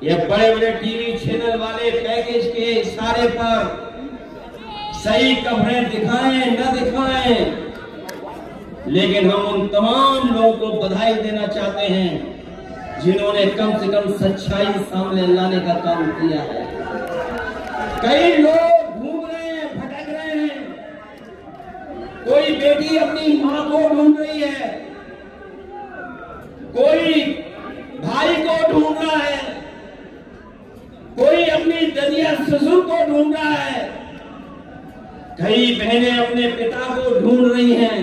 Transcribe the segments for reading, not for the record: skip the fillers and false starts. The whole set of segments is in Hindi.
ये बड़े बड़े टीवी चैनल वाले पैकेज के इशारे पर सही खबरें दिखाएं न दिखाएं, लेकिन हम उन तमाम लोगों को बधाई देना चाहते हैं जिन्होंने कम से कम सच्चाई सामने लाने का काम किया है। कई लोग घूम रहे हैं, भटक रहे हैं। कोई बेटी अपनी मां को ढूंढ रही है, कोई भाई को ढूंढ रहा है, कोई अपनी ददिया ससुर को ढूंढ रहा है, कई बहनें अपने पिता को ढूंढ रही हैं।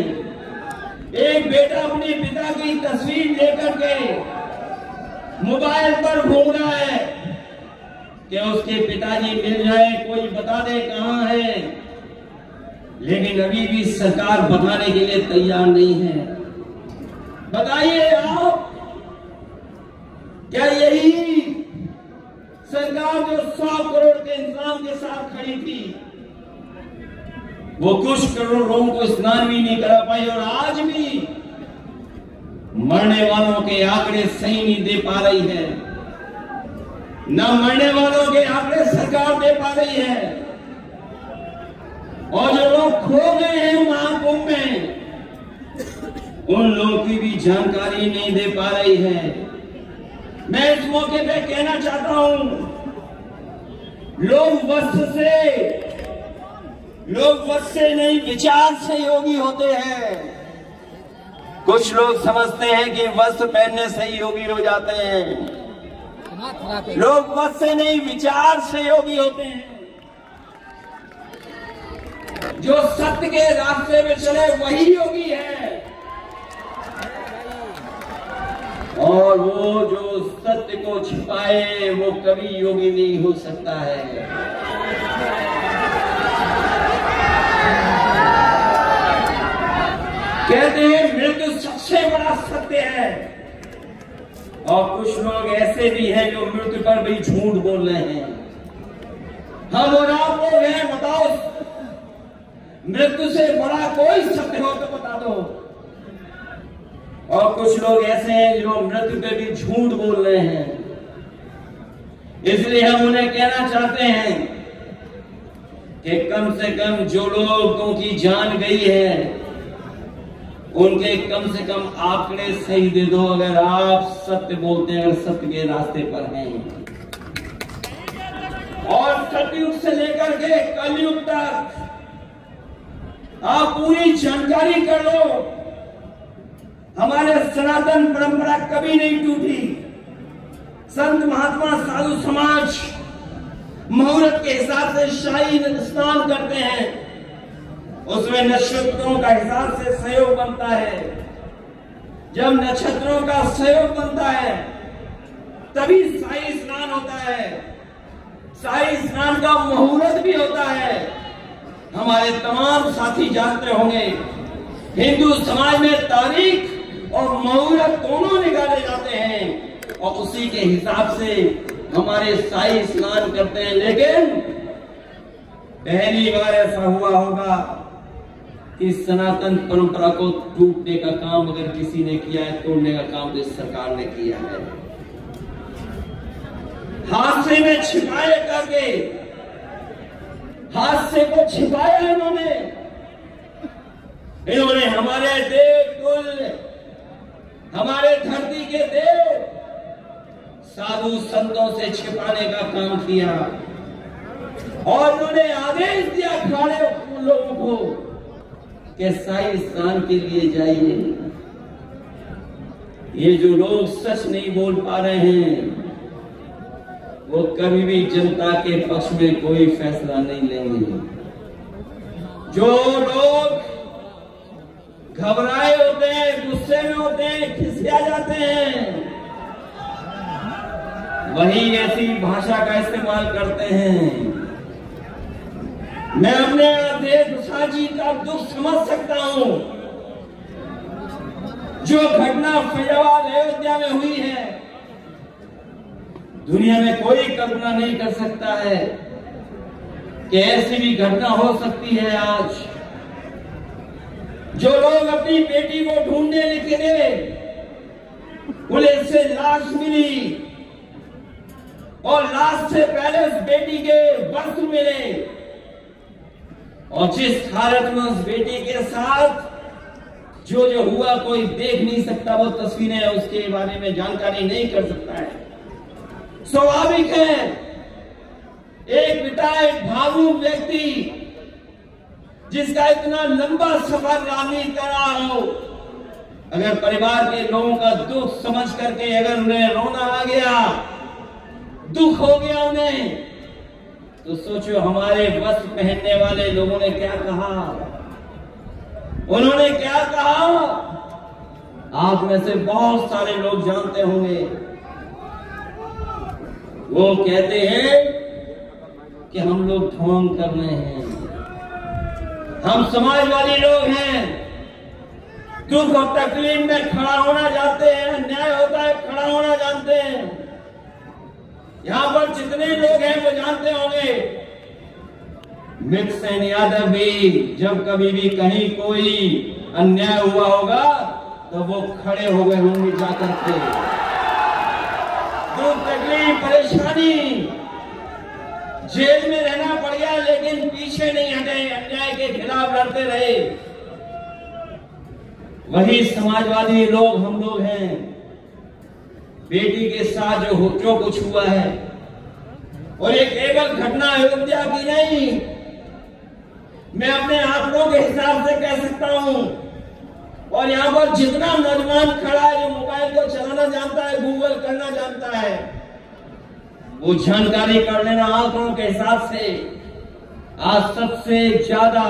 एक बेटा अपने पिता की तस्वीर लेकर के मोबाइल पर घूम रहा है कि उसके पिताजी मिल जाए, कोई बता दे कहां है, लेकिन अभी भी सरकार बताने के लिए तैयार नहीं है। बताइए आप, क्या यही सरकार जो 100 करोड़ के इंतजाम के साथ खड़ी थी, वो कुछ करोड़ लोगों को स्नान भी नहीं करा पाई, और आज भी मरने वालों के आंकड़े सही नहीं दे पा रही है, न मरने वालों के आंकड़े सरकार दे पा रही है, और जो लोग खो गए हैं महाकुंभ में उन लोगों की भी जानकारी नहीं दे पा रही है। मैं इस मौके पे कहना चाहता हूं, लोग वस्त्र से नहीं विचार से योगी होते हैं। कुछ लोग समझते हैं कि वस्त्र पहनने से ही योगी हो जाते हैं। लोग वस्त्र से नहीं विचार से योगी होते हैं। जो सत्य के रास्ते में चले वही योगी है, और वो जो सत्य को छिपाए वो कभी योगी नहीं हो सकता है। कहते हैं मृत्यु सबसे बड़ा सत्य है, और कुछ लोग ऐसे भी हैं जो मृत्यु पर भी झूठ बोल रहे हैं। हम और आप लोग हैं, बताओ मृत्यु से बड़ा कोई सत्य हो तो बता दो। और कुछ लोग ऐसे हैं जो मृत्यु पे भी झूठ बोल रहे हैं। इसलिए हम उन्हें कहना चाहते हैं कि कम से कम जो लोगों की जान गई है उनके कम से कम आंकड़े सही दे दो, अगर आप सत्य बोलते हैं, अगर सत्य के रास्ते पर हैं। और सतयुग से लेकर के कलयुग तक आप पूरी जानकारी कर लो, हमारे सनातन परंपरा कभी नहीं टूटी। संत महात्मा साधु समाज मुहूर्त के हिसाब से शाही स्नान करते हैं, उसमें नक्षत्रों का हिसाब से सहयोग बनता है। जब नक्षत्रों का सहयोग बनता है तभी शाही स्नान होता है। शाही स्नान का मुहूर्त भी होता है। हमारे तमाम साथी जानते होंगे, हिंदू समाज में तारीख और मुहूर्त दोनों निकाले जाते हैं, और उसी के हिसाब से हमारे शाही स्नान करते हैं। लेकिन पहली बार ऐसा हुआ होगा कि सनातन परंपरा को टूटने का काम अगर किसी ने किया है, तोड़ने का काम तो इस सरकार ने किया है। हादसे में छिपाए करके हादसे को छिपाया इन्होंने हमारे देव कुल, हमारे धरती के देव साधु संतों से छिपाने का काम किया, और उन्होंने आदेश दिया खड़े लोगों को कि शाही स्नान के लिए जाइए। ये जो लोग सच नहीं बोल पा रहे हैं वो कभी भी जनता के पक्ष में कोई फैसला नहीं लेंगे। जो लोग घबराए होते हैं, गुस्से में होते हैं, खिसिया जाते हैं, वही ऐसी भाषा का इस्तेमाल करते हैं। मैं अपने देव प्रसाद जी का दुख समझ सकता हूं। जो घटना फैजाबाद अयोध्या में हुई है, दुनिया में कोई कल्पना नहीं कर सकता है कि ऐसी भी घटना हो सकती है। आज जो लोग अपनी बेटी को ढूंढने निकले, पुलिस से लाश मिली, और लाश से पहले उस बेटी के वस्त्र मिले, और जिस हालत में उस बेटी के साथ जो जो हुआ कोई देख नहीं सकता, वो तस्वीरें उसके बारे में जानकारी नहीं कर सकता है। स्वाभाविक है एक पिता, एक भावुक व्यक्ति जिसका इतना लंबा सफर राजनीति कर रहा हो, अगर परिवार के लोगों का दुख समझ करके अगर उन्हें रोना आ गया, दुख हो गया उन्हें, तो सोचो हमारे वस्त्र पहनने वाले लोगों ने क्या कहा। उन्होंने क्या कहा आप में से बहुत सारे लोग जानते होंगे। वो कहते हैं कि हम लोग ढोंग कर रहे हैं, हम समाजवादी लोग हैं, दुख और तकलीफ में खड़ा होना जानते हैं, अन्याय होता है खड़ा होना जानते हैं। यहां पर जितने लोग हैं वो जानते होंगे, मित्र सेन यादव भी जब कभी भी कहीं कोई अन्याय हुआ होगा तो वो खड़े हो गए होंगे जाकर के। दुख तकलीफ परेशानी, जेल में रहना पड़ गया लेकिन पीछे नहीं हटे, अन्याय के खिलाफ लड़ते रहे। वही समाजवादी लोग हम लोग हैं। बेटी के साथ जो कुछ हुआ है, और ये केवल घटना अयोध्या की नहीं, मैं अपने आंकड़ों के हिसाब से कह सकता हूं, और यहां पर जितना नौजवान खड़ा है जो मोबाइल को चलाना जानता है, गूगल करना जानता है, वो जानकारी कर लेना आंकड़ों के हिसाब से आज सबसे ज्यादा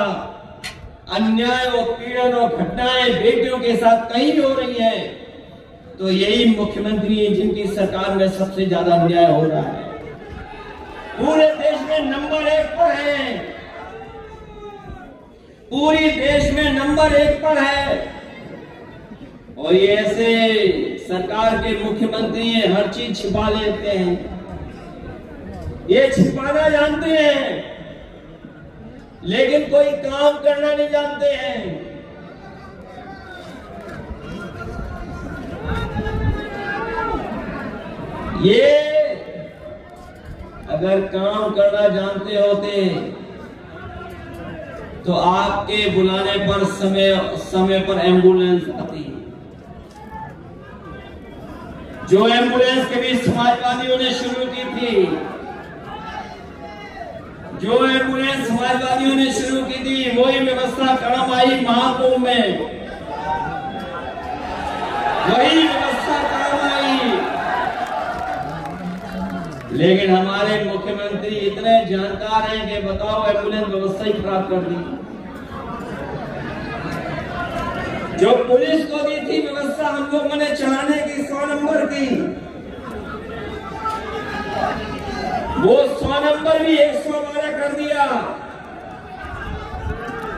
अन्याय और पीड़न और घटनाएं बेटियों के साथ कहीं हो रही है तो यही मुख्यमंत्री है जिनकी सरकार में सबसे ज्यादा अन्याय हो रहा है। पूरे देश में नंबर 1 पर है, पूरी देश में नंबर 1 पर है। और ये ऐसे सरकार के मुख्यमंत्री हैं, हर चीज छिपा लेते हैं, ये छिपाना जानते हैं लेकिन कोई काम करना नहीं जानते हैं। ये अगर काम करना जानते होते तो आपके बुलाने पर समय पर एम्बुलेंस आती। जो एम्बुलेंस कभी समाजवादियों ने शुरू की थी, जो एम्बुलेंस समाजवादियों ने शुरू की थी, वही व्यवस्था काम आई महाकुंभ में, वही व्यवस्था काम आई। लेकिन हमारे मुख्यमंत्री इतने जानकार हैं कि बताओ एम्बुलेंस व्यवस्था ही खराब कर दी। जो पुलिस को दी थी व्यवस्था हम लोगों ने चलाने की 100 नंबर की, वो 100 नंबर भी 112 कर दिया।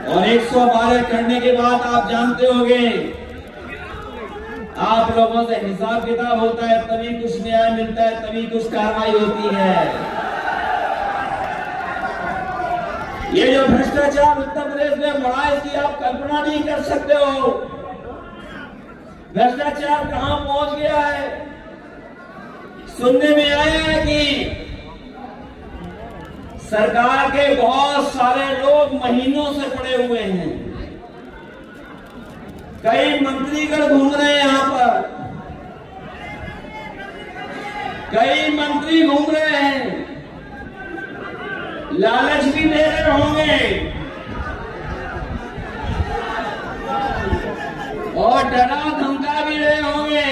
और 112 करने के बाद आप जानते होंगे, आप लोगों से हिसाब किताब होता है, तभी कुछ न्याय मिलता है, तभी कुछ कार्रवाई होती है। ये जो भ्रष्टाचार उत्तर प्रदेश में बढ़ा है, इसकी आप कल्पना नहीं कर सकते हो। भ्रष्टाचार कहां पहुंच गया है। सुनने में आया है कि सरकार के बहुत सारे लोग महीनों से पड़े हुए हैं, कई मंत्रीगण घूम रहे हैं यहां पर, कई मंत्री घूम रहे हैं, लालच भी दे रहे होंगे और डरा धमका भी रहे होंगे।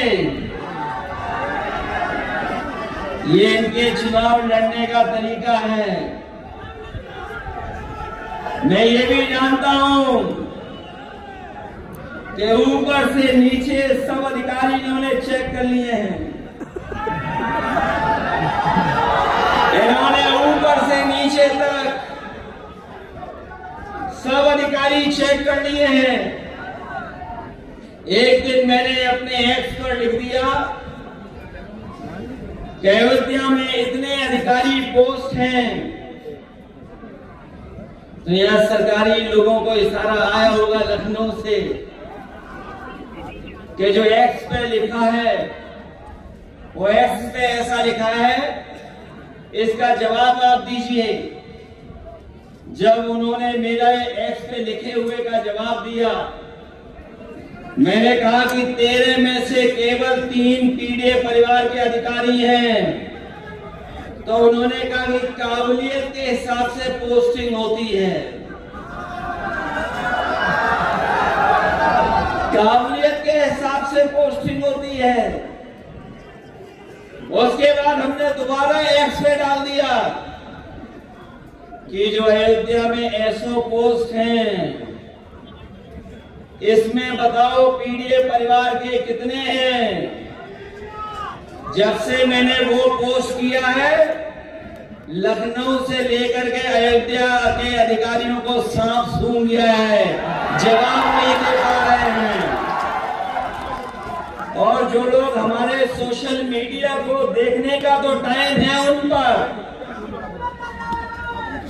ये इनके चुनाव लड़ने का तरीका है। मैं ये भी जानता हूं कि ऊपर से नीचे सब अधिकारी इन्होंने चेक कर लिए हैं। इन्होंने ऊपर से नीचे तक सब अधिकारी चेक कर लिए हैं। एक दिन मैंने अपने एक्स पर लिख दिया कि अयोध्या में इतने अधिकारी पोस्ट हैं, तो यहां सरकारी लोगों को इशारा आया होगा लखनऊ से कि जो एक्स पे लिखा है वो एक्स पे ऐसा लिखा है इसका जवाब आप दीजिए। जब उन्होंने मेरा एक्स पे लिखे हुए का जवाब दिया, मैंने कहा कि तेरे में से केवल 3 पीढ़ी परिवार के अधिकारी हैं, तो उन्होंने कहा कि काबिलियत के हिसाब से पोस्टिंग होती है। काबिलियत के हिसाब से पोस्टिंग होती है। उसके बाद हमने दोबारा एक्स पे डाल दिया कि जो अयोध्या में एसओ पोस्ट हैं, इसमें बताओ पीडीए परिवार के कितने हैं। जब से मैंने वो पोस्ट किया है, लखनऊ से लेकर के अयोध्या के अधिकारियों को सांप सूंघ गया है, जवाब नहीं दे पा रहे हैं। और जो लोग हमारे सोशल मीडिया को देखने का तो टाइम है, उन पर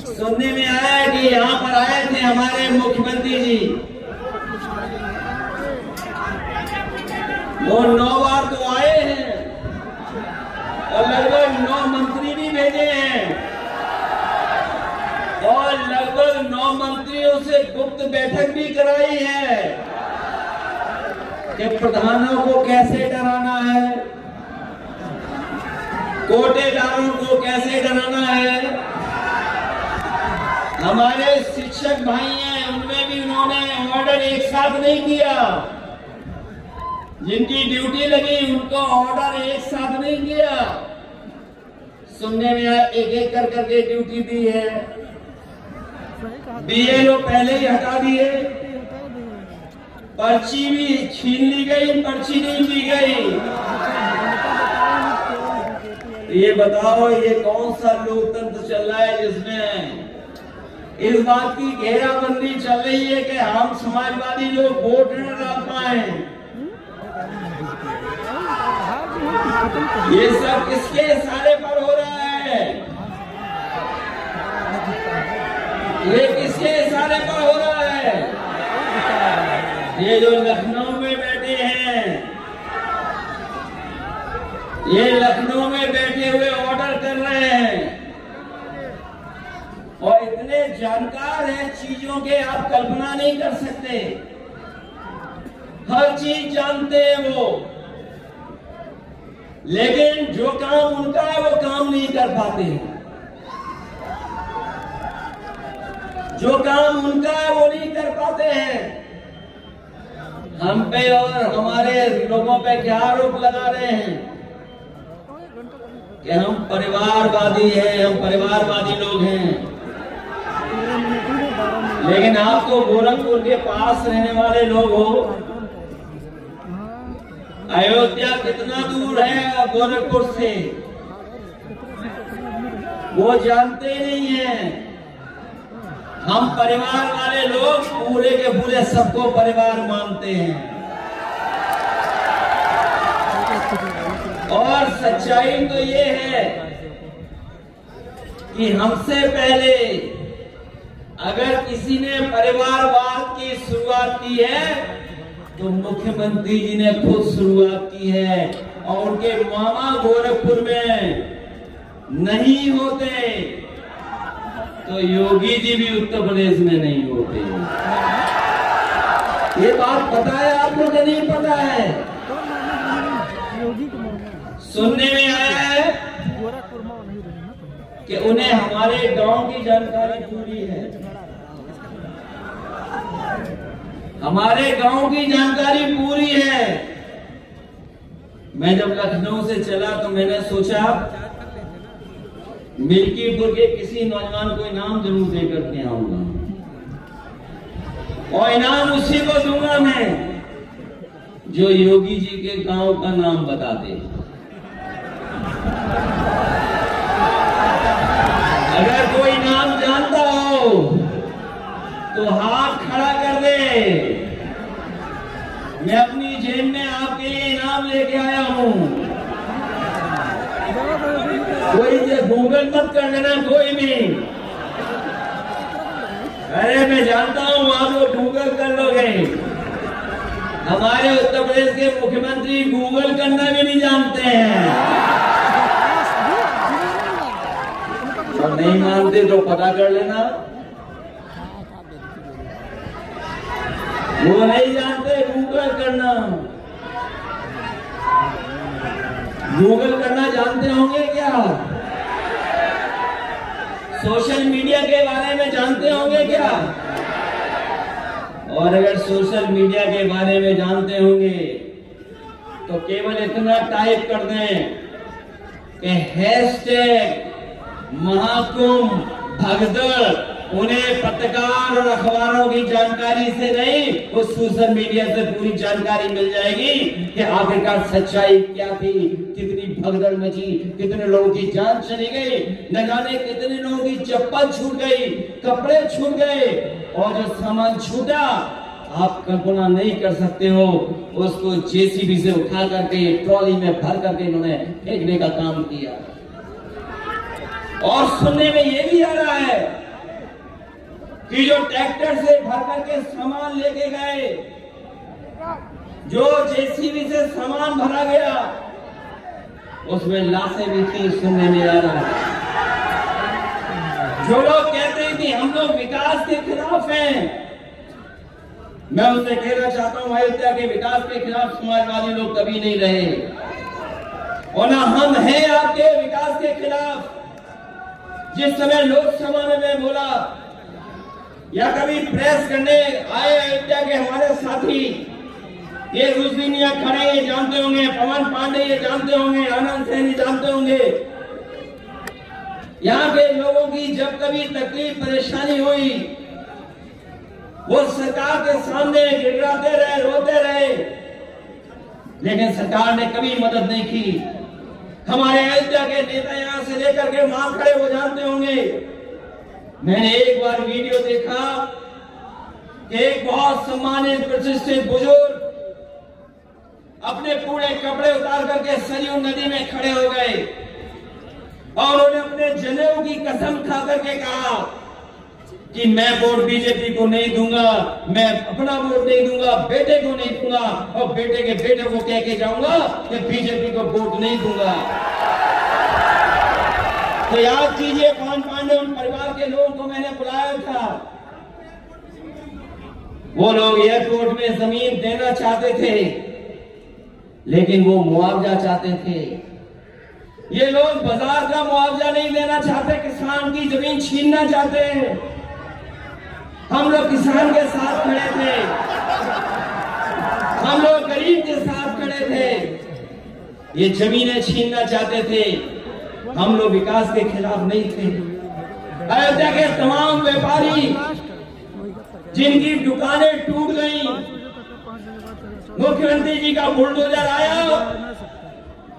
सुनने में आया कि यहां पर आए थे हमारे मुख्यमंत्री जी, वो 9 बार तो आए हैं और लगभग 9 मंत्री भी भेजे हैं और लगभग 9 मंत्रियों से गुप्त बैठक भी कराई है कि प्रधानों को कैसे डराना है, कोटेदारों को कैसे डराना है। हमारे शिक्षक भाई हैं, उनमें भी उन्होंने ऑर्डर एक साथ नहीं किया। जिनकी ड्यूटी लगी उनको ऑर्डर एक साथ नहीं किया। सुनने में आया एक एक कर करके ड्यूटी दी है। बीएलओ पहले ही हटा दिए, पर्ची भी छीन ली गई, पर्ची नहीं दी गई। ये बताओ ये कौन सा लोकतंत्र चल रहा है जिसमें इस बात की घेराबंदी चल रही है कि हम समाजवादी लोग वोट न डाल पाए। ये सब किसके इशारे पर हो रहा है? ये किसके इशारे पर हो रहा है? ये जो लखनऊ में बैठे हैं, ये लखनऊ में बैठे हुए ऑर्डर कर रहे हैं और इतने जानकार हैं चीजों के, आप कल्पना नहीं कर सकते। हर चीज जानते हैं वो, लेकिन जो काम उनका है वो काम नहीं कर पाते। जो काम उनका है वो नहीं कर पाते हैं। हम पे और हमारे लोगों पे क्या आरोप लगा रहे हैं कि हम परिवारवादी हैं, हम परिवारवादी लोग हैं। लेकिन आप तो गोरखपुर के पास रहने वाले लोग हो। अयोध्या कितना दूर है गोरखपुर से, वो जानते नहीं हैं। हम परिवार वाले लोग पूरे के पूरे सबको परिवार मानते हैं। और सच्चाई तो ये है कि हमसे पहले अगर किसी ने परिवारवाद की शुरुआत की है तो मुख्यमंत्री जी ने खुद शुरुआत की है। और उनके मामा गोरखपुर में नहीं होते तो योगी जी भी उत्तर प्रदेश में नहीं होते। ये बात पता है आप लोग, नहीं पता है? सुनने में आया है कि उन्हें हमारे गांव की जानकारी पूरी है, हमारे गांव की जानकारी पूरी है। मैं जब लखनऊ से चला तो मैंने सोचा मिल्कीपुर के किसी नौजवान को इनाम जरूर दे करके आऊंगा, और इनाम उसी को दूंगा मैं जो योगी जी के गांव का नाम बता दे। अगर कोई नाम जानता हो तो हाथ खड़ा कर दे। मैं अपनी जेब में आपके लिए इनाम लेके आया हूं। कोई से गूगल मत कर लेना कोई भी। अरे मैं जानता हूं आप लोग गूगल कर लोगे। हमारे उत्तर प्रदेश के मुख्यमंत्री गूगल करना भी नहीं जानते हैं। नहीं मानते तो पता कर लेना। वो नहीं जानते, गूगल करना। गूगल करना जानते होंगे क्या? सोशल मीडिया के बारे में जानते होंगे क्या? और अगर सोशल मीडिया के बारे में जानते होंगे तो केवल इतना टाइप कर दें कि हैशटैग महाकुंभ भगदड़। उन्हें पत्रकार और अखबारों की जानकारी से नहीं, उस सोशल मीडिया से पूरी जानकारी मिल जाएगी कि आखिरकार सच्चाई क्या थी, कितनी भगदड़ मची, कितने लोगों की जान चली गई, न जाने कितने लोगों की चप्पल छूट गई, कपड़े छूट गए, और जो सामान छूटा आप कल्पना नहीं कर सकते हो। उसको जेसीबी से उठा करके ट्रॉली में भर करके इन्होंने फेंकने का काम किया। और सुनने में ये भी आ रहा है कि जो ट्रैक्टर से भर करके सामान लेके गए, जो जेसीबी से सामान भरा गया, उसमें लाशें भी थी, सुनने में आ रहा है। जो लोग कहते हैं कि हम लोग विकास के खिलाफ हैं, मैं उनसे कहना चाहता हूं, अयोध्या के विकास के खिलाफ समाजवादी लोग कभी नहीं रहे, और ना हम हैं आपके विकास के खिलाफ। जिस समय लोकसभा में मैं बोला या कभी प्रेस करने आए अयोध्या के हमारे साथी, ये रुजदीनिया खड़े ये जानते होंगे, पवन पांडे ये जानते होंगे, आनंद सैनी जानते होंगे, यहाँ के लोगों की जब कभी तकलीफ परेशानी हुई वो सरकार के सामने गिड़गिड़ाते रहे, रोते रहे, लेकिन सरकार ने कभी मदद नहीं की। हमारे अयोध्या के नेता यहां से लेकर के वहां खड़े वो जानते होंगे। मैंने एक बार वीडियो देखा कि एक बहुत सम्मानित प्रतिष्ठित बुजुर्ग अपने पूरे कपड़े उतार करके सरयू नदी में खड़े हो गए और उन्होंने अपने जनेऊ की कसम खा करके कहा कि मैं वोट बीजेपी को नहीं दूंगा, मैं अपना वोट नहीं दूंगा, बेटे को नहीं दूंगा, और बेटे के बेटे को कह के जाऊंगा कि बीजेपी को वोट नहीं दूंगा। तो याद कीजिए, पवन पांडे उन परिवार के लोगों को मैंने बुलाया था। वो लोग एयरपोर्ट में जमीन देना चाहते थे, लेकिन वो मुआवजा चाहते थे। ये लोग बाजार का मुआवजा नहीं देना चाहते, किसान की जमीन छीनना चाहते हैं। हम लोग किसान के साथ खड़े थे, हम लोग गरीब के साथ खड़े थे। ये जमीनें छीनना चाहते थे, हम लोग विकास के खिलाफ नहीं थे। अयोध्या के तमाम व्यापारी जिनकी दुकानें टूट गई, मुख्यमंत्री जी का बुलडोजर आया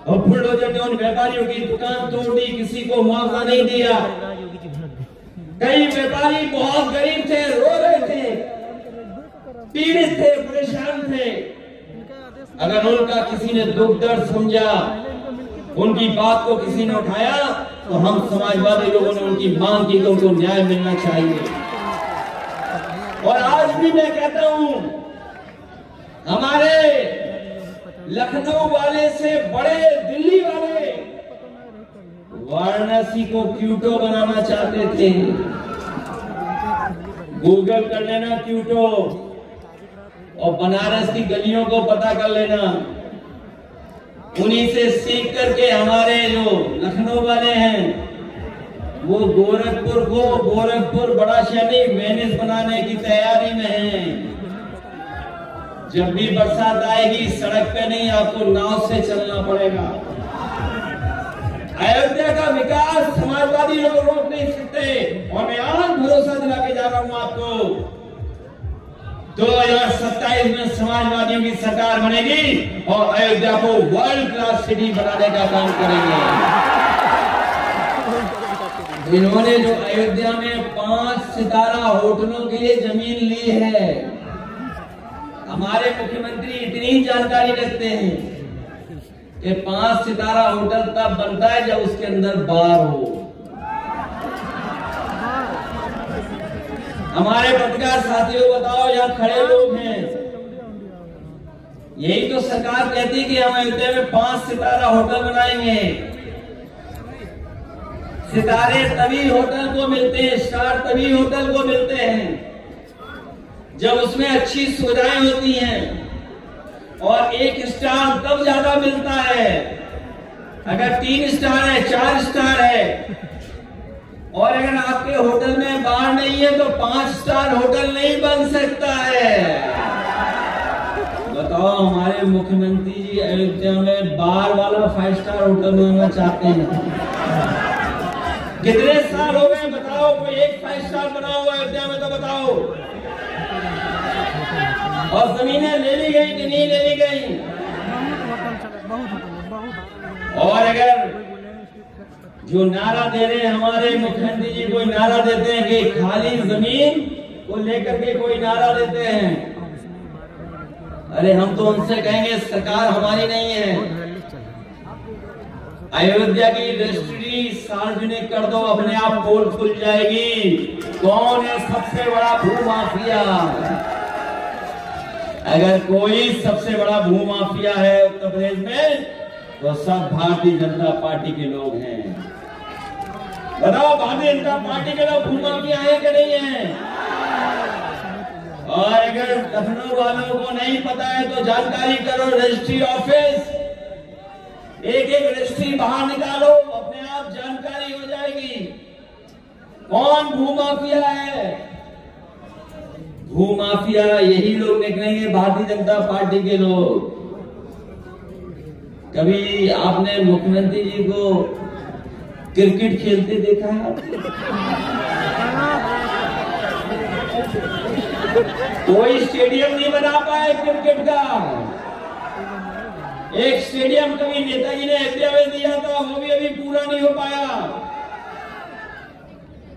और बुलडोजर ने उन व्यापारियों की दुकान तोड़ दी, किसी को मुआवजा नहीं दिया। कई व्यापारी बहुत गरीब थे, रो रहे थे, पीड़ित थे, परेशान थे। अगर उनका किसी ने दुख दर्द समझा, उनकी बात को किसी ने उठाया, तो हम समाजवादी लोगों ने उनकी मांग की कि उनको न्याय मिलना चाहिए। और आज भी मैं कहता हूं, हमारे लखनऊ वाले से बड़े दिल्ली वाले वाराणसी को क्यूटो बनाना चाहते थे। गूगल कर लेना क्यूटो, और बनारस की गलियों को पता कर लेना। उन्हीं से सीख करके हमारे जो लखनऊ वाले हैं, वो गोरखपुर बड़ा शहर वेनिस बनाने की तैयारी में हैं। जब भी बरसात आएगी, सड़क पे नहीं, आपको नाव से चलना पड़ेगा। अयोध्या का विकास समाजवादी लोग रोक नहीं सकते, और मैं आज भरोसा दिला के जा रहा हूं आपको, 2027 में समाजवादियों की सरकार बनेगी और अयोध्या को वर्ल्ड क्लास सिटी बनाने का काम करेंगे। इन्होंने जो अयोध्या में 5 सितारा होटलों के लिए जमीन ली है, हमारे मुख्यमंत्री इतनी जानकारी रखते हैं कि 5 सितारा होटल तब बनता है जब उसके अंदर बार हो। हमारे पत्रकार साथियों बताओ, यहाँ खड़े लोग हैं, यही तो सरकार कहती है कि हम अयोध्या में 5 सितारा होटल बनाएंगे। सितारे तभी होटल को मिलते हैं, स्टार तभी होटल को मिलते हैं जब उसमें अच्छी सुविधाएं होती हैं। और एक स्टार तब ज्यादा मिलता है अगर 3 स्टार है, 4 स्टार है। और अगर आपके होटल में बार नहीं है तो 5 स्टार होटल नहीं बन सकता है। बताओ, हमारे मुख्यमंत्री जी अयोध्या में बार वाला 5 स्टार होटल बनाना चाहते हैं। कितने साल हो गए बताओ, कोई एक 5 स्टार बना हुआ अयोध्या में तो बताओ। और जमीनें ले ली गई कि नहीं ले ली गई? और अगर जो नारा दे रहे हैं हमारे मुख्यमंत्री जी, कोई नारा देते हैं कि खाली जमीन को लेकर के कोई नारा देते हैं, अरे हम तो उनसे कहेंगे सरकार हमारी नहीं है। अयोध्या की रजिस्ट्री सार्वजनिक कर दो, अपने आप पोल खुल जाएगी। कौन है सबसे बड़ा भूमाफिया? अगर कोई सबसे बड़ा भूमाफिया है उत्तर प्रदेश में तो सब भारतीय जनता पार्टी के लोग हैं। बताओ, भारतीय जनता पार्टी के लोग भूमाफिया है कि नहीं है? और अगर लखनऊ वालों को नहीं पता है तो जानकारी करो, रजिस्ट्री ऑफिस एक रजिस्ट्री बाहर निकालो, अपने आप जानकारी हो जाएगी कौन भूमाफिया है। भूमाफिया यही लोग निकलेंगे, भारतीय जनता पार्टी के लोग। कभी आपने मुख्यमंत्री जी को क्रिकेट खेलते देखा है? कोई स्टेडियम नहीं बना पाए क्रिकेट का। एक स्टेडियम कभी नेताजी ने अयोध्या में दिया था, वो भी अभी पूरा नहीं हो पाया।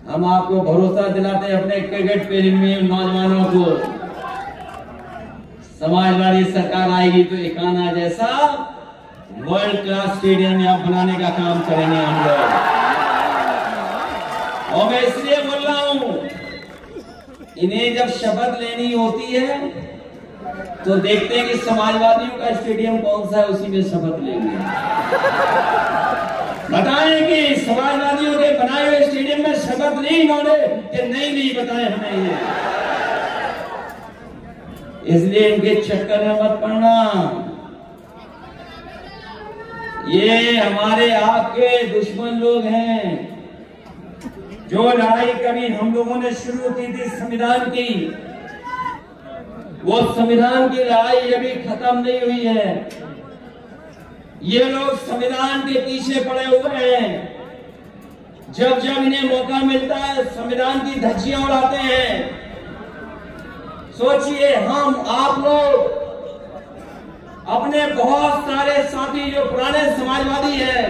हम आपको भरोसा दिलाते हैं अपने क्रिकेट प्रेमी नौजवानों को, समाजवादी सरकार आएगी तो एकाना जैसा वर्ल्ड क्लास स्टेडियम यहाँ बनाने का काम करेंगे हम लोग। और मैं इसलिए बोल रहा हूं, इन्हें जब शपथ लेनी होती है तो देखते हैं कि समाजवादियों का स्टेडियम कौन सा है, उसी में शपथ लेंगे। बताएं कि समाजवादियों के बनाए हुए स्टेडियम में शपथ ली इन्होंने कि नहीं ली, बताएं हमें ये। इसलिए इनके चक्कर में मत पड़ना। ये हमारे आपके दुश्मन लोग हैं। जो लड़ाई कभी हम लोगों ने शुरू की थी संविधान की, वो संविधान की लड़ाई अभी खत्म नहीं हुई है। ये लोग संविधान के पीछे पड़े हुए हैं। जब जब इन्हें मौका मिलता है संविधान की धज्जियां उड़ाते हैं। सोचिए, हम आप लोग अपने बहुत सारे साथी जो पुराने समाजवादी हैं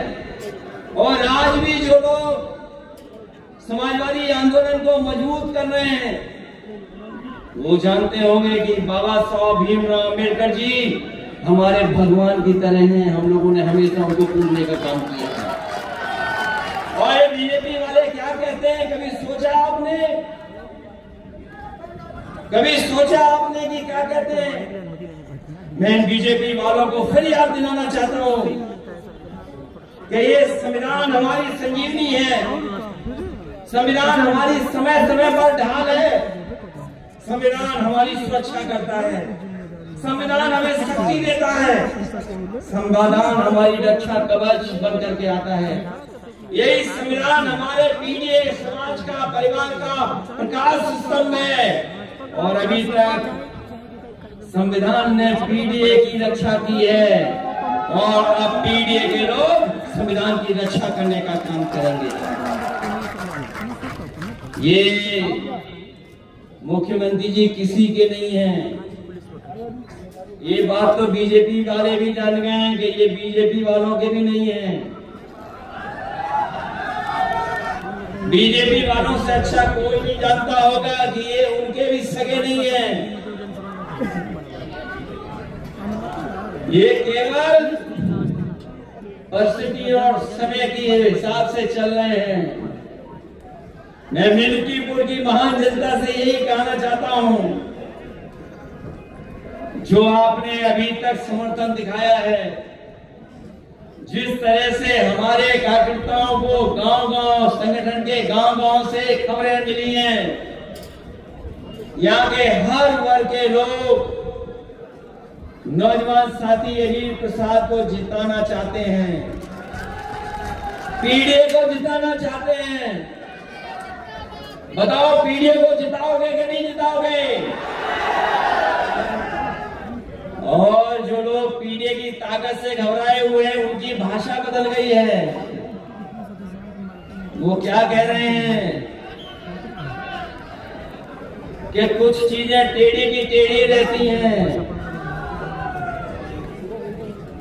और आज भी जो लोग समाजवादी आंदोलन को मजबूत कर रहे हैं, वो जानते होंगे कि बाबा साहब भीमराव अम्बेडकर जी हमारे भगवान की तरह हैं। हम लोगों ने हमेशा उनको पूजने का काम किया है। और बीजेपी वाले क्या कहते हैं, कभी सोचा आपने कि क्या कहते हैं? मैं बीजेपी वालों को फिर याद दिलाना चाहता हूं कि ये संविधान हमारी संजीवनी है। संविधान हमारी समय समय पर ढाल है। संविधान हमारी सुरक्षा करता है। संविधान हमें शक्ति देता है। संविधान हमारी रक्षा कवच बन करके आता है। यही संविधान हमारे पीढ़ी समाज का, परिवार का प्रकाश स्तंभ है। और अभी तक संविधान ने पीडीए की रक्षा की है और अब पीडीए के लोग संविधान की रक्षा करने का काम करेंगे। ये मुख्यमंत्री जी किसी के नहीं हैं। ये बात तो बीजेपी वाले भी जान गए हैं कि ये बीजेपी वालों के भी नहीं है। बीजेपी वालों से अच्छा कोई नहीं जानता होगा कि ये उनके भी सगे नहीं है। ये केवल परिस्थिति और समय की हिसाब से चल रहे हैं। मैं मिल्कीपुर की महान जनता से यही कहना चाहता हूं, जो आपने अभी तक समर्थन दिखाया है, जिस तरह से हमारे कार्यकर्ताओं को गांव-गांव संगठन के गांव-गांव से खबरें मिली हैं। यहाँ के हर वर्ग के लोग नौजवान साथी अजीत प्रसाद को जिताना चाहते हैं, पीडीए को जिताना चाहते हैं। बताओ पीडीए को जिताओगे कि नहीं जिताओगे? और जो लोग पीडीए की ताकत से घबराए हुए हैं, उनकी भाषा बदल गई है। वो क्या कह रहे हैं कि कुछ चीजें टेढ़ी की टेढ़ी रहती हैं।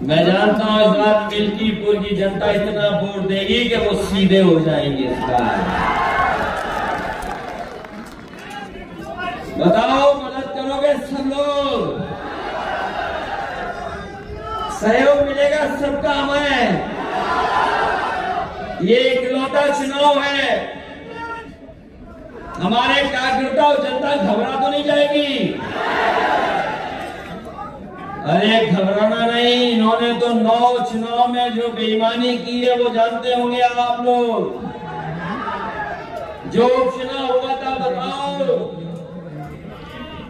मैं जानता हूं इस बार मिल्कीपुर की जनता इतना वोट देगी कि वो सीधे हो जाएंगे इस बार। बताओ मदद करोगे सब लोग? सहयोग मिलेगा सबका हमें। ये इकलौता चुनाव है, हमारे कार्यकर्ता और जनता घबरा तो नहीं जाएगी। अरे घबराना नहीं, इन्होंने तो 9 चुनाव में जो बेईमानी की है वो जानते होंगे आप लोग। जो चुनाव हुआ था बताओ,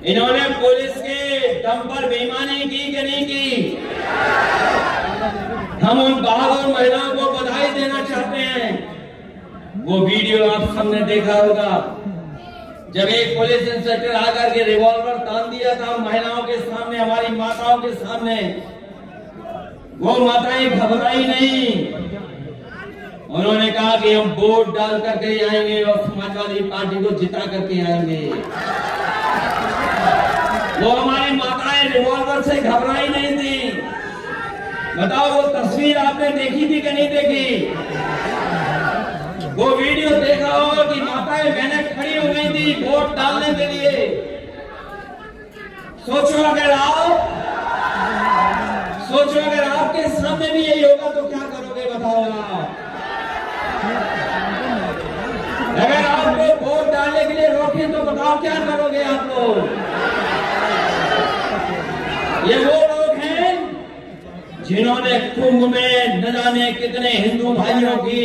इन्होंने पुलिस के दम पर बेईमानी की कि नहीं की? हम उन बहादुर महिलाओं को बधाई देना चाहते हैं। वो वीडियो आप सबने देखा होगा जब एक पुलिस इंस्पेक्टर आकर के रिवॉल्वर तान दिया था महिलाओं के सामने, हमारी माताओं के सामने। वो माताएं घबराई नहीं, उन्होंने कहा कि हम वोट डाल करके आएंगे और समाजवादी पार्टी को जिता करके आएंगे। वो हमारी माताएं रिवॉल्वर से घबराई नहीं थी। बताओ वो तस्वीर आपने देखी थी कि नहीं देखी? वो वीडियो देखा होगा कि माताएं बहनें खड़ी हो गई थी वोट डालने के लिए। सोचो अगर आपके सामने भी यही होगा तो क्या करोगे? बताओ आप। अगर आपको वोट डालने के लिए रोके तो बताओ क्या करोगे आप लोग? ये वो लोग हैं जिन्होंने कुंभ में न जाने कितने हिंदू भाइयों की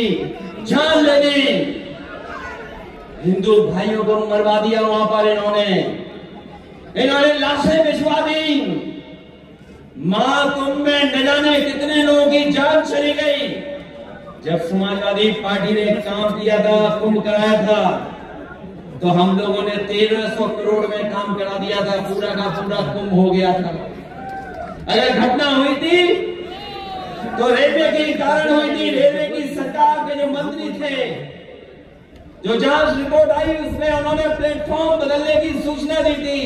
जान ले ली। हिंदू भाइयों को मरवा दिया वहां पर इन्होंने लाशें भिजवा दी। महाकुंभ में न जाने कितने लोगों की जान चली गई। जब समाजवादी पार्टी ने काम किया था, कुंभ कराया था, तो हम लोगों ने 1300 करोड़ में काम करा दिया था, पूरा का पूरा कुंभ हो गया था। अगर घटना हुई थी तो रेलवे के कारण हुई थी। रेलवे की सरकार के जो मंत्री थे, जो जांच रिपोर्ट आई उसमें उन्होंने प्लेटफॉर्म बदलने की सूचना दी थी,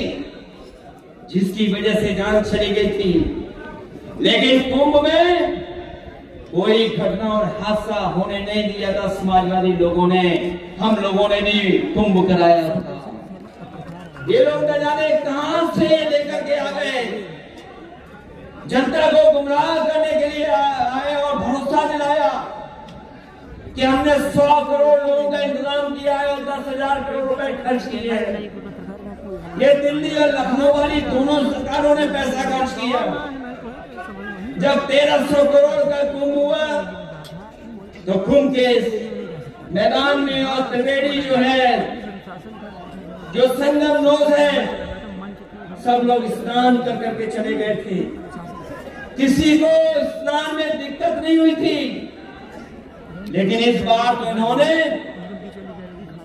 जिसकी वजह से जांच चली गई थी। लेकिन कुंभ में कोई घटना और हादसा होने नहीं दिया था। समाजवादी लोगों ने, हम लोगों ने भी कुंभ कराया था। ये लोग न जाने कहां से लेकर के आ गए, जनता को गुमराह करने के लिए आए और भरोसा दिलाया कि हमने 100 करोड़ लोगों का इंतजाम किया है और 10,000 करोड़ रुपए खर्च किए हैं। ये दिल्ली और लखनऊ वाली दोनों सरकारों ने पैसा खर्च किया। जब 1300 करोड़ का कुंभ हुआ तो कुंभ के मैदान में और त्रिवेणी जो है, जो संगम रोड है, सब लोग स्नान कर करके चले गए थे। किसी को स्नान में दिक्कत नहीं हुई थी। लेकिन इस बार तो इन्होंने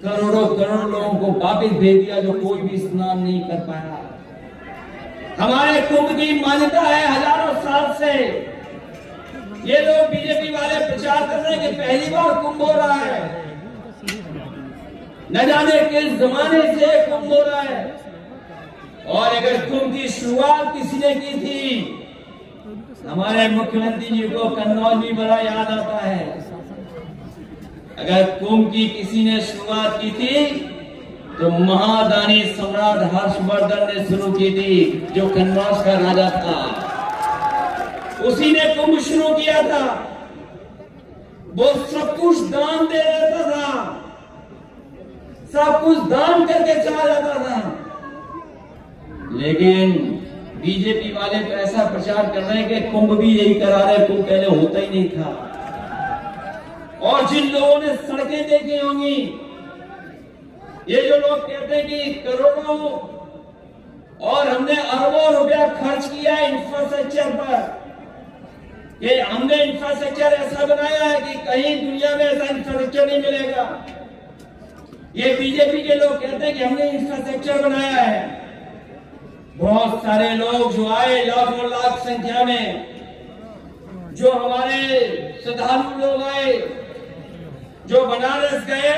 करोड़ों करोड़ लोगों को वापिस भेज दिया जो कोई भी स्नान नहीं कर पाया। हमारे कुंभ की मान्यता है हजारों साल से। ये लोग बीजेपी वाले प्रचार कर रहे हैं कि पहली बार कुंभ हो रहा है, न जाने किस जमाने से कुंभ हो रहा है। और अगर कुंभ की शुरुआत किसी ने की थी, हमारे मुख्यमंत्री जी को कन्नौज भी बड़ा याद आता है। अगर कुंभ की किसी ने शुरुआत की थी तो महादानी सम्राट हर्षवर्धन ने शुरू की थी, जो कन्नौज का राजा था। उसी ने कुंभ शुरू किया था। वो सब कुछ दान दे देता था, सब कुछ दान करके चला जाता था। लेकिन बीजेपी वाले तो ऐसा प्रचार कर रहे हैं कि कुंभ भी यही करा रहे, कुंभ पहले होता ही नहीं था। और जिन लोगों ने सड़कें देखी होंगी, ये जो लोग कहते हैं कि करोड़ों और हमने अरबों रुपया खर्च किया इंफ्रास्ट्रक्चर पर, कि हमने इंफ्रास्ट्रक्चर ऐसा बनाया है कि कहीं दुनिया में ऐसा इंफ्रास्ट्रक्चर नहीं मिलेगा। ये बीजेपी के लोग कहते हैं कि हमने इंफ्रास्ट्रक्चर बनाया है। बहुत सारे लोग जो आए लाखों लाख संख्या में, जो हमारे श्रद्धालु लोग आए, जो बनारस गए,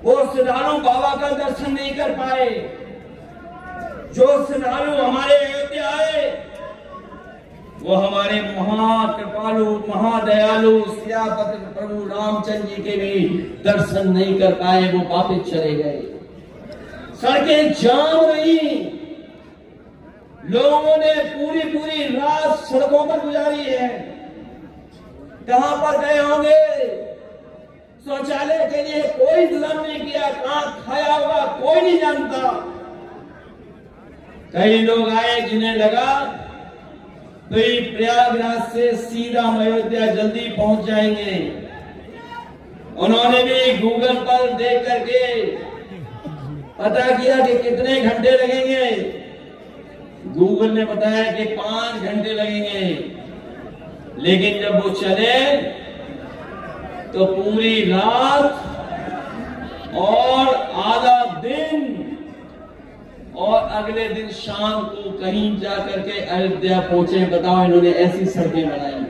वो श्रद्धालु बाबा का दर्शन नहीं कर पाए। जो श्रद्धालु हमारे अयोध्या आए, वो हमारे महाकृपालु महादयालु सियापति प्रभु रामचंद्र जी के भी दर्शन नहीं कर पाए, वो वापस चले गए। सड़कें जाम रही, लोगों ने पूरी पूरी रात सड़कों पर गुजारी है। कहां पर गए होंगे? शौचालय के लिए कोई इंतजाम नहीं किया, कहां खाया होगा कोई नहीं जानता। कई लोग आए जिन्हें लगा तो प्रयागराज से सीधा अयोध्या जल्दी पहुंच जाएंगे। उन्होंने भी गूगल पर देख करके पता किया कि कितने घंटे लगेंगे। गूगल ने बताया कि 5 घंटे लगेंगे, लेकिन जब वो चले तो पूरी रात और आधा दिन और अगले दिन शाम को कहीं जाकर के अयोध्या पहुंचे। बताओ, इन्होंने ऐसी सड़कें बनाई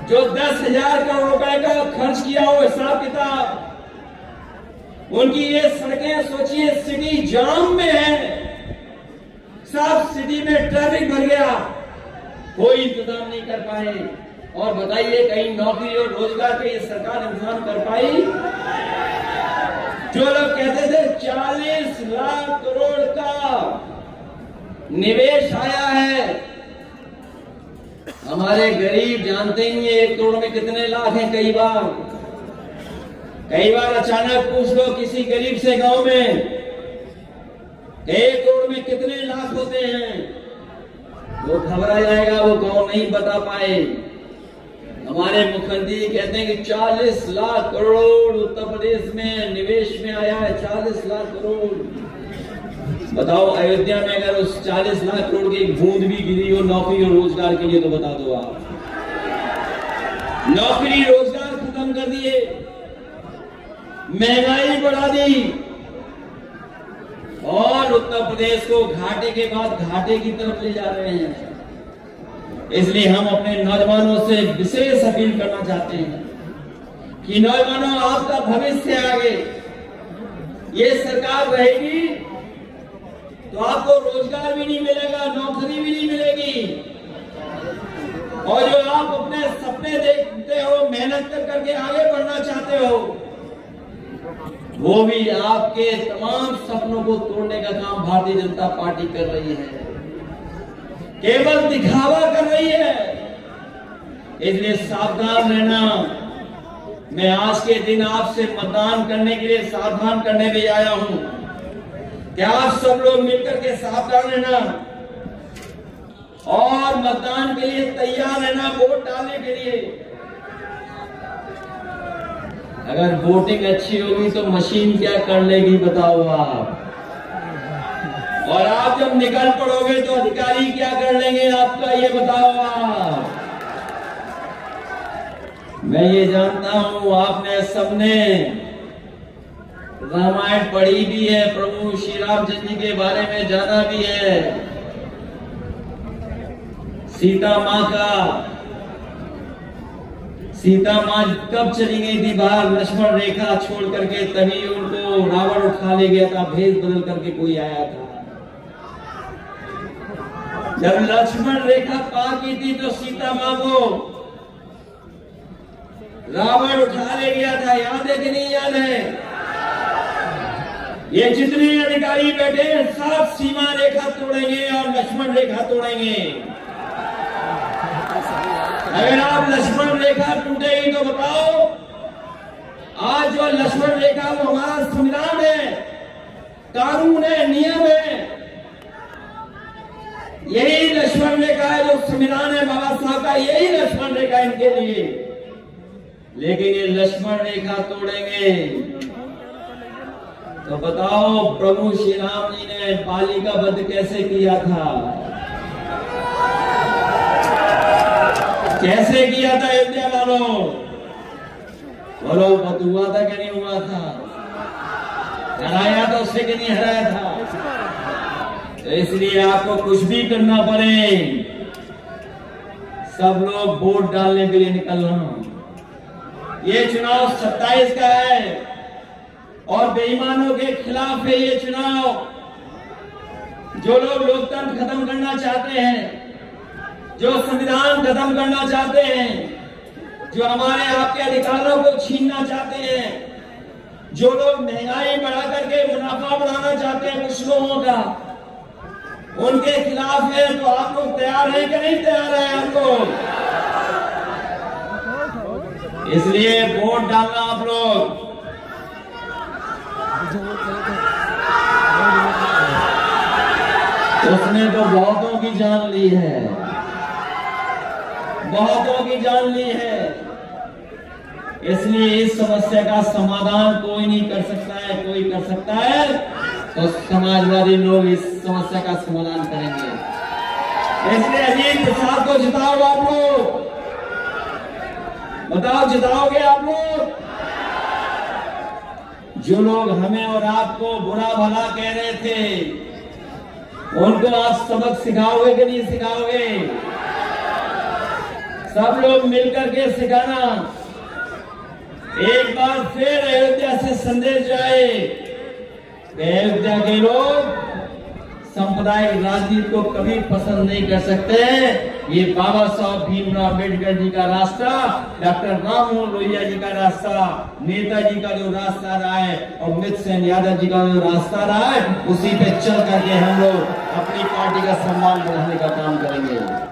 जो 10,000 करोड़ रुपए का खर्च किया हो हिसाब किताब। उनकी ये सड़कें सोचिए सिटी जाम में है, सब सिटी में ट्रैफिक भर गया, कोई इंतजाम नहीं कर पाए। और बताइए कहीं नौकरी और रोजगार के ये सरकार इंतजाम कर पाई? जो लोग कहते थे 40 लाख करोड़ का निवेश आया है, हमारे गरीब जानते ही हैं 1 करोड़ में कितने लाख हैं। कई बार अचानक पूछ लो किसी गरीब से गांव में 1 करोड़ में कितने लाख होते हैं, वो घबरा जाएगा, वो गांव नहीं बता पाए। हमारे मुख्यमंत्री कहते हैं कि 40 लाख करोड़ उत्तर प्रदेश में निवेश में आया है। 40 लाख करोड़। बताओ, अयोध्या में अगर उस 40 लाख करोड़ की एक बूंद भी गिरी हो नौकरी और रोजगार के लिए, तो बता दो आप। नौकरी रोजगार खत्म कर दिए, महंगाई बढ़ा दी और उत्तर प्रदेश को घाटे के बाद घाटे की तरफ ले जा रहे हैं। इसलिए हम अपने नौजवानों से विशेष अपील करना चाहते हैं कि नौजवानों, आपका भविष्य आगे, ये सरकार रहेगी तो आपको रोजगार भी नहीं मिलेगा, नौकरी भी नहीं मिलेगी, और जो आप अपने सपने देखते हो, मेहनत करके आगे बढ़ना चाहते हो, वो भी आपके तमाम सपनों को तोड़ने का काम भारतीय जनता पार्टी कर रही है, केवल दिखावा कर रही है। इसलिए सावधान रहना। मैं आज के दिन आपसे मतदान करने के लिए सावधान करने भी आया हूं कि आप सब लोग मिलकर के सावधान रहना और मतदान के लिए तैयार रहना, वोट डालने के लिए। अगर वोटिंग अच्छी होगी तो मशीन क्या कर लेगी, बताओ आप। और आप जब निकल पड़ोगे तो अधिकारी क्या कर लेंगे आपका, ये बताओ आप। मैं ये जानता हूं आपने सबने रामायण पढ़ी भी है, प्रभु श्री रामचंद्र जी के बारे में जाना भी है। सीता मां कब चली गई थी बाहर लक्ष्मण रेखा छोड़ करके, तभी उनको रावण उठा ले गया था, भेष बदल करके कोई आया था। जब लक्ष्मण रेखा पार की थी तो सीता मां को रावण उठा ले गया था, याद है कि नहीं याद है? ये जितने अधिकारी बैठे हैं सब सीमा रेखा तोड़ेंगे और लक्ष्मण रेखा तोड़ेंगे। अगर आप लक्ष्मण रेखा टूटेगी तो बताओ, आज जो लक्ष्मण रेखा वो हमारा संविधान है, कानून है, नियम है, यही लक्ष्मण रेखा है जो संविधान है बाबा साहब का, यही लक्ष्मण रेखा इनके लिए। लेकिन ये लक्ष्मण रेखा तोड़ेंगे। तो बताओ प्रभु श्री राम जी ने बाली का वध कैसे किया था? कैसे किया था अयोध्या वालों? बोलो, वध हुआ था कि नहीं हुआ था? हराया था उससे कि नहीं हराया था? तो इसलिए आपको कुछ भी करना पड़े, सब लोग वोट डालने के लिए निकलना। ये चुनाव 27 का है और बेईमानों के खिलाफ है ये चुनाव। जो लोग लोकतंत्र खत्म करना चाहते हैं, जो संविधान खत्म करना चाहते हैं, जो हमारे आपके अधिकारों को छीनना चाहते हैं, जो लोग महंगाई बढ़ा करके मुनाफा बढ़ाना चाहते हैं कुछ लोगों का, उनके खिलाफ है। तो आप लोग तैयार हैं कि नहीं तैयार है आपको? इसलिए वोट डालना आप लोग। उसने तो बहुतों की जान ली है, बहुतों की जान ली है। इसलिए इस समस्या का समाधान कोई नहीं कर सकता है, कोई कर सकता है तो समाजवादी लोग इस समस्या का समाधान करेंगे। इसलिए अजीत प्रसाद को जिताओ आप लोग। बताओ, जिताओगे आप लोग? जो लोग हमें और आपको बुरा भला कह रहे थे, उनको आप सबक सिखाओगे कि नहीं सिखाओगे? सब लोग मिलकर के सिखाना। एक बार फिर अयोध्या से संदेश जाए, अयोध्या के लोग सांप्रदायिक राजनीति को कभी पसंद नहीं कर सकते। ये बाबा साहब भीमराव अम्बेडकर जी का रास्ता, डॉक्टर राममोहन लोहिया जी का रास्ता, नेताजी का जो रास्ता रहा है और अमित सेन यादव जी का जो रास्ता रहा है, उसी पे चल करके हम लोग अपनी पार्टी का सम्मान बढ़ाने का काम करेंगे।